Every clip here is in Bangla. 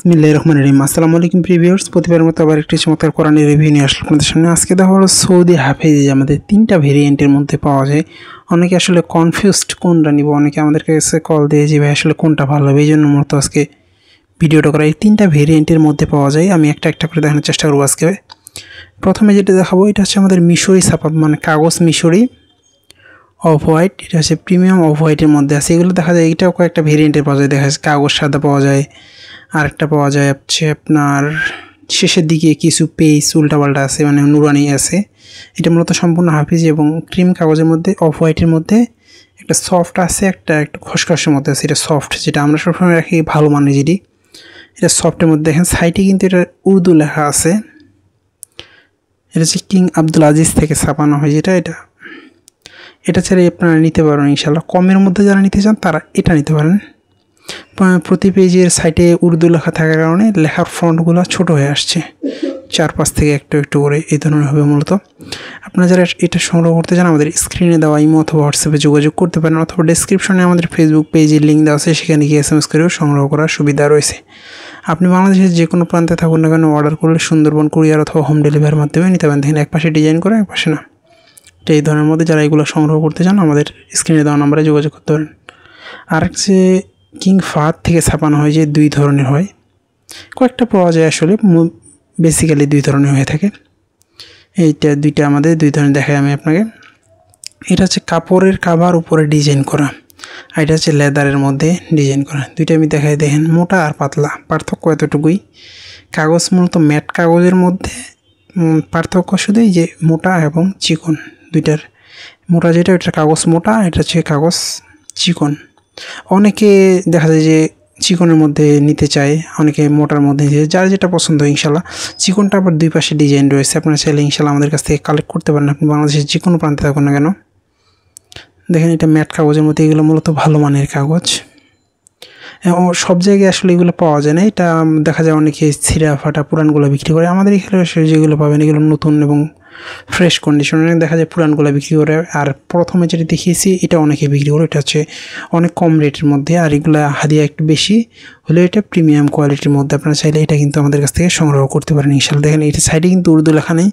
বিসমিল্লাহির রহমানির রহিম। আসসালামু আলাইকুম প্রিভিউয়ার্স, প্রতিবারের মতো আবার একটি চমৎকার কোরআনের রিভিউ নিয়ে আসলাম আপনাদের সামনে। আজকে দেখা হলো সৌদি হাফেজ আমাদের তিনটা ভেরিয়েন্টের মধ্যে পাওয়া যায়। অনেকে আসলে কনফিউজড কোনটা নিব, অনেকে আমাদের কাছে কল দিয়ে যে ভাই আসলে কোনটা ভালো হবে, এই জন্য মূলত আজকে ভিডিওটা করা। এই তিনটা ভেরিয়েন্টের মধ্যে পাওয়া যায়, আমি একটা একটা করে দেখানোর চেষ্টা করবো আজকে। প্রথমে যেটা দেখাবো এটা হচ্ছে আমাদের মিশরি ছাপা, মানে কাগজ মিশরি অফ হোয়াইট। এটা হচ্ছে প্রিমিয়াম অফ হোয়াইটের মধ্যে আছে। এগুলো দেখা যায় এটাও কয়েকটা ভেরিয়েন্টের পাওয়া যায়, দেখা যাচ্ছে কাগজ সাদা পাওয়া যায়, আরেকটা পাওয়া যায় হচ্ছে আপনার শেষের দিকে কিছু পেজ উল্টাপাল্টা আছে, মানে নুরানি আছে। এটা মূলত সম্পূর্ণ হাফিজ এবং ক্রিম কাগজের মধ্যে অফ হোয়াইটের মধ্যে একটা সফট আছে, একটা একটু খসখসের মধ্যে আছে। এটা সফট, যেটা আমরা সবসময় রাখি ভালো মানের, যেটি এটা সফটের মধ্যে। দেখেন সাইডে কিন্তু এটা উর্দু লেখা আছে। এটা হচ্ছে কিং আব্দুল আজিজ থেকে ছাপানো হয়, যেটা এটা ছেড়ে আপনারা নিতে পারেন ইনশাল্লাহ। কমের মধ্যে যারা নিতে চান তারা এটা নিতে পারেন। প্রতি পেজের সাইডে উর্দু লেখা থাকার কারণে লেখার ফন্টগুলো ছোট হয়ে আসছে, 4-5 থেকে একটু একটু করে এই ধরনের হবে। মূলত আপনারা যারা এটা সংগ্রহ করতে চান আমাদের স্ক্রিনে দেওয়া ইমো অথবা হোয়াটসঅ্যাপে যোগাযোগ করতে পারেন, অথবা ডেসক্রিপশনে আমাদের ফেসবুক পেজের লিঙ্ক দেওয়া আছে, সেখানে গিয়ে SMS করেও সংগ্রহ করার সুবিধা রয়েছে। আপনি বাংলাদেশের যে কোনো প্রান্তে থাকুন না কেন অর্ডার করলে সুন্দরবন কুরিয়ার অথবা হোম ডেলিভারির মাধ্যমে নিতে পারেন। দেখেন একপাশে ডিজাইন করে একপাশে না, তো এই ধরনের মধ্যে যারা এগুলো সংগ্রহ করতে চান আমাদের স্ক্রিনে দেওয়া নাম্বারে যোগাযোগ করতে পারেন। আর যে কিং ফাহাদ থেকে ছাপানো হয়, যে 2 ধরনের হয়, কয়েকটা পাওয়া যায় আসলে, বেসিক্যালি 2 ধরনের হয়ে থাকে। এইটা দুইটা আমাদের 2 ধরনের দেখাই আমি আপনাকে। এটা হচ্ছে কাপড়ের কাভার উপরে ডিজাইন করা, আর এটা হচ্ছে লেদারের মধ্যে ডিজাইন করা। দুইটা আমি দেখাই। দেখেন মোটা আর পাতলা, পার্থক্য এতটুকুই। কাগজ মূলত ম্যাট কাগজের মধ্যে পার্থক্য শুধু যে মোটা এবং চিকন। দুইটার মোটা যেটা, ওইটার কাগজ মোটা, এটা হচ্ছে কাগজ চিকন। অনেকে দেখা যায় যে চিকনের মধ্যে নিতে চায়, অনেকে মোটার মধ্যে নিতে চায়, যার যেটা পছন্দ হয় ইনশাল্লাহ। চিকনটা আবার 2 পাশে ডিজাইন রয়েছে, আপনারা চাইলে ইনশাল্লাহ আমাদের কাছ থেকে কালেক্ট করতে পারেন। আপনি বাংলাদেশের যে কোনো প্রান্তে থাকুন না কেন। দেখেন এটা ম্যাট কাগজের মধ্যে, এগুলো মূলত ভালো মানের কাগজ। সব জায়গায় আসলে এগুলো পাওয়া যায় না। এটা দেখা যায় অনেকে ছিঁড়া ফাটা পুরানগুলো বিক্রি করে। আমাদের এখানে যেগুলো পাবেন এগুলো নতুন এবং ফ্রেশ কন্ডিশনে, দেখা যায় পুরানগুলো বিক্রি করে। আর প্রথমে যেটা দেখিয়েছি এটা অনেকে বিক্রি করে, এটা হচ্ছে অনেক কম রেটের মধ্যে, আর এগুলো হাদিয়া একটু বেশি হলেও এটা প্রিমিয়াম কোয়ালিটির মধ্যে। আপনারা চাইলে এটা কিন্তু আমাদের কাছ থেকে সংগ্রহ করতে পারেন ইনশাল্লাহ। দেখেন এটা সাইডে কিন্তু উর্দু লেখা নেই,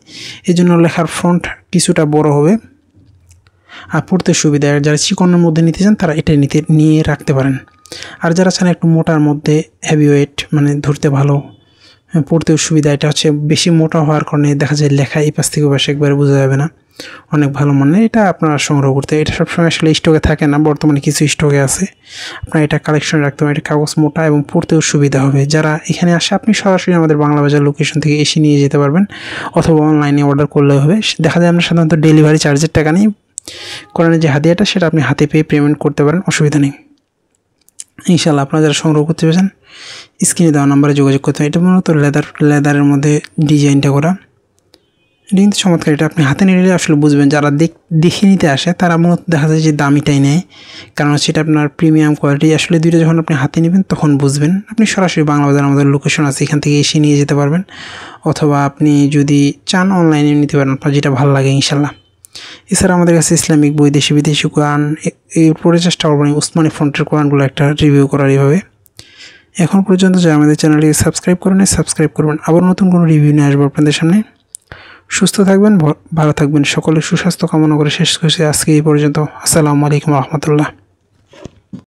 এই জন্য লেখার ফন্ট কিছুটা বড় হবে আর পড়তে সুবিধা। যারা চিকনের মধ্যে নিতে চান তারা এটা নিয়ে রাখতে পারেন। আর যারা চান একটু মোটার মধ্যে হেভি ওয়েট, মানে ধরতে ভালো, পড়তেও সুবিধা, এটা হচ্ছে বেশি মোটা হওয়ার কারণে দেখা যায় লেখা এই পাশ থেকে পাশে একবারে বোঝা যাবে না, অনেক ভালো মানে। এটা আপনারা সংগ্রহ করতে, এটা সবসময় আসলে স্টকে থাকে না, বর্তমানে কিছু স্টকে আছে, আপনারা এটা কালেকশন রাখতে পারেন। এটা কাগজ মোটা এবং পড়তেও সুবিধা হবে। যারা এখানে আসে আপনি সরাসরি আমাদের বাংলা বাজার লোকেশন থেকে এসে নিয়ে যেতে পারবেন, অথবা অনলাইনে অর্ডার করলেও হবে। দেখা যায় আমরা সাধারণত ডেলিভারি চার্জের টাকা নিই, কোরআনের যে হাদিয়াটা সেটা আপনি হাতে পেয়ে পেমেন্ট করতে পারেন, অসুবিধা নেই ইনশাল্লাহ। আপনারা যারা সংগ্রহ করতে পেরেছেন স্ক্রিনে দেওয়া নাম্বারে যোগাযোগ করতে হবে। এটা মূলত লেদারের মধ্যে ডিজাইনটা করা, এটা কিন্তু চমৎকার। এটা আপনি হাতে নিলে আসলে বুঝবেন, যারা দেখে নিতে আসে তারা মূলত দেখা যায় যে দামিটাই নেয়, কারণ হচ্ছে এটা আপনার প্রিমিয়াম কোয়ালিটি। আসলে দুইটা যখন আপনি হাতে নেবেন তখন বুঝবেন। আপনি সরাসরি বাংলা বাজার আমাদের লোকেশন আছে, এখান থেকে এসে নিয়ে যেতে পারবেন, অথবা আপনি যদি চান অনলাইনে নিতে পারেন, আপনার যেটা ভালো লাগে ইনশাল্লাহ। এছাড়া আমাদের কাছে ইসলামিক বই, দেশি বিদেশি কোরআন, এরপরে চেষ্টা করবেন উসমানী ফন্টের কোরআনগুলো একটা রিভিউ করার এইভাবে। এখন পর্যন্ত যারা আমাদের চ্যানেলটি সাবস্ক্রাইব করেন সাবস্ক্রাইব করবেন। আবার নতুন কোনো রিভিউ নিয়ে আসবো আপনাদের সামনে। সুস্থ থাকবেন, ভালো থাকবেন, সকলের সুস্বাস্থ্য কামনা করে শেষ করছি আজকে এই পর্যন্ত। আসসালামু আলাইকুম রহমতুল্লাহ।